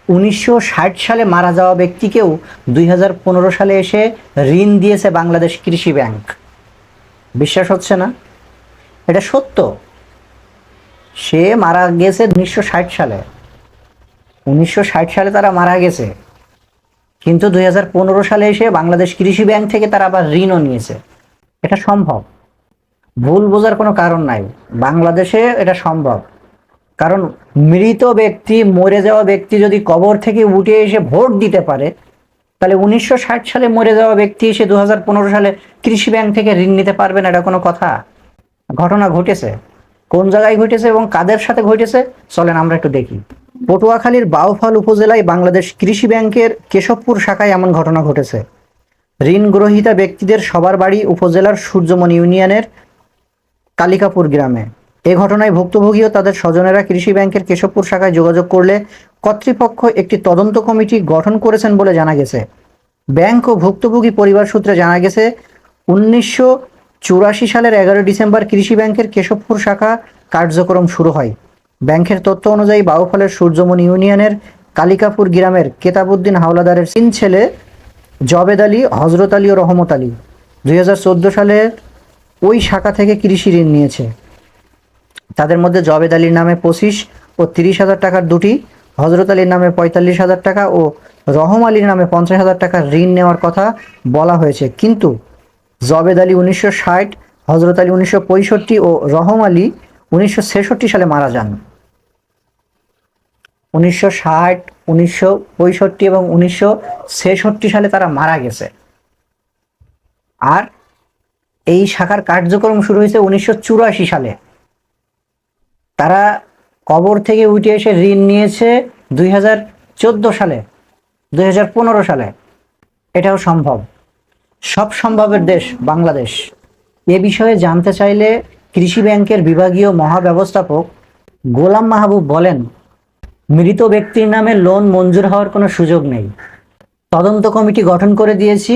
1960 সালে মারা যাওয়া ব্যক্তিকেও 2015 সালে এসে ঋণ দিয়েছে বাংলাদেশ কৃষি ব্যাংক। বিশ্বাস হচ্ছে না? এটা সত্য। সে মারা গেছে 1960 সালে। 1960 সালে তারা মারা গেছে, কিন্তু 2015 সালে এসে বাংলাদেশ কৃষি ব্যাংক থেকে তারা আবার ঋণও নিয়েছে। এটা সম্ভব, ভুল বোঝার কোনো কারণ নাই। বাংলাদেশে এটা সম্ভব, কারণ মৃত ব্যক্তি, মরে যাওয়া ব্যক্তি যদি কবর থেকে উঠে এসে ভোট দিতে পারে, তাহলে 1960 সালে মরে যাওয়া ব্যক্তি এসে 2015 সালে কৃষি ব্যাংক থেকে ঋণ নিতে পারবেন? এটা কোনো কথা? ঘটনা ঘটেছে, কোন জায়গায় ঘটেছে এবং কাদের সাথে ঘটেছে চলেন আমরা একটু দেখি। পটুয়াখালীর বাউফল উপজেলায় বাংলাদেশ কৃষি ব্যাংকের কেশবপুর শাখায় এমন ঘটনা ঘটেছে। ঋণ গ্রহীতা ব্যক্তিদের সবার বাড়ি উপজেলার সূর্যমণি ইউনিয়নের কালিকাপুর গ্রামে। এ ঘটনায় ভুক্তভোগী ও তাদের স্বজনেরা কৃষি ব্যাংকের কেশবপুর শাখায় যোগাযোগ করলে কর্তৃপক্ষ একটি তদন্ত কমিটি গঠন করেছেন বলে জানা গেছে। ব্যাংক ও ভুক্তভোগী পরিবার সূত্রে জানা গেছে, 1984 সালের 11 ডিসেম্বর কৃষি ব্যাংকের কেশবপুর শাখা কার্যক্রম শুরু হয়। ব্যাংকের তথ্য অনুযায়ী বাউফলের সূর্যমণি ইউনিয়নের কালিকাপুর গ্রামের কেতাবউদ্দিন হাওলাদারের 3 ছেলে জবেদ আলী, হজরত আলী ও রহমত আলী 2014 সালে ওই শাখা থেকে কৃষি ঋণ নিয়েছে। তাদের মধ্যে জবেদ আলীর নামে 25 ও 30,000 টাকার দুটি, হজরত আলীর নামে 45,000 টাকা ও রহম আলীর নামে 50,000 টাকার ঋণ নেওয়ার কথা বলা হয়েছে। কিন্তু জবেদ আলী 1960, হজরত আলী 1965 ও রহম আলী 1966 সালে মারা যান। 1960, 1965 এবং 1966 সালে তারা মারা গেছে। আর এই শাখার কার্যক্রম শুরু হয়েছে 1984 সালে। তারা কবর থেকে উঠে এসে ঋণ নিয়েছে 2014 সালে, 2015 সালে। এটাও সম্ভব। সব সম্ভবের দেশ বাংলাদেশ। এ বিষয়ে জানতে চাইলে কৃষি ব্যাংকের বিভাগীয় মহাব্যবস্থাপক গোলাম মাহবুব বলেন, মৃত ব্যক্তির নামে লোন মঞ্জুর হওয়ার কোনো সুযোগ নেই। তদন্ত কমিটি গঠন করে দিয়েছি,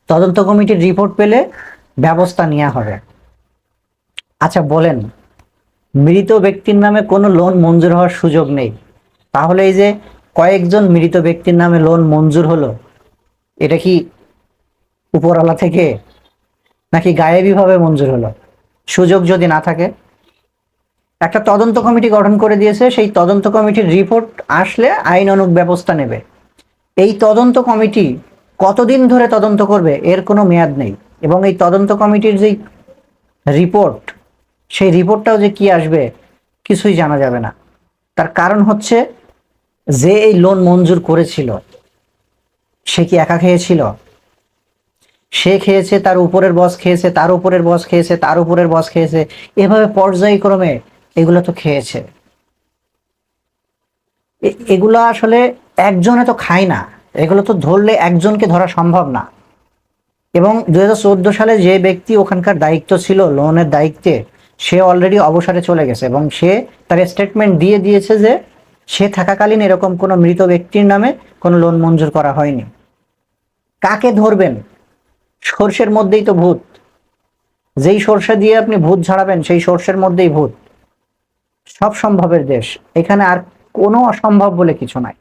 তদন্ত কমিটির রিপোর্ট পেলে ব্যবস্থা নেওয়া হবে। আচ্ছা বলেন, মৃত ব্যক্তির নামে কোনো লোন মঞ্জুর হওয়ার সুযোগ নেই, তাহলে এই যে কয়েকজন মৃত ব্যক্তির নামে লোন মঞ্জুর হলো, এটা কি উপরওয়ালা থেকে নাকি গায়েবীভাবে মঞ্জুর হলো? সুযোগ যদি না থাকে, একটা তদন্ত কমিটি গঠন করে দিয়েছে, সেই তদন্ত কমিটির রিপোর্ট আসলে আইনানুগ ব্যবস্থা নেবে। এই তদন্ত কমিটি কতদিন ধরে তদন্ত করবে এর কোনো মেয়াদ নেই, এবং এই তদন্ত কমিটির যেই রিপোর্ট, সেই রিপোর্টটাও যে কি আসবে কিছুই জানা যাবে না। তার কারণ হচ্ছে, যে এই লোন মঞ্জুর করেছিল সে কি একা খেয়েছিল? সে খেয়েছে, তার উপরের বস খেয়েছে, তার উপরের বস খেয়েছে, তার উপরের বস খেয়েছে, এভাবে পর্যায়ক্রমে এগুলো তো খেয়েছে। এগুলো আসলে একজনে তো খায় না, এগুলো তো ধরলে একজনকে ধরা সম্ভব না। এবং 2014 সালে যে ব্যক্তি ওখানকার দায়িত্ব ছিল, লোনের দায়িত্বে, সে অলরেডি অবসরে চলে গেছে এবং সে তার স্টেটমেন্ট দিয়ে দিয়েছে যে সে থাকাকালীন এরকম কোনো মৃত ব্যক্তির নামে কোনো লোন মঞ্জুর করা হয়নি। কাকে ধরবেন? সর্ষের মধ্যেই তো ভূত। যেই সর্ষে দিয়ে আপনি ভূত ঝাড়াবেন সেই সর্ষের মধ্যেই ভূত। সব সম্ভবের দেশ, এখানে আর কোনো অসম্ভব বলে কিছু নাই।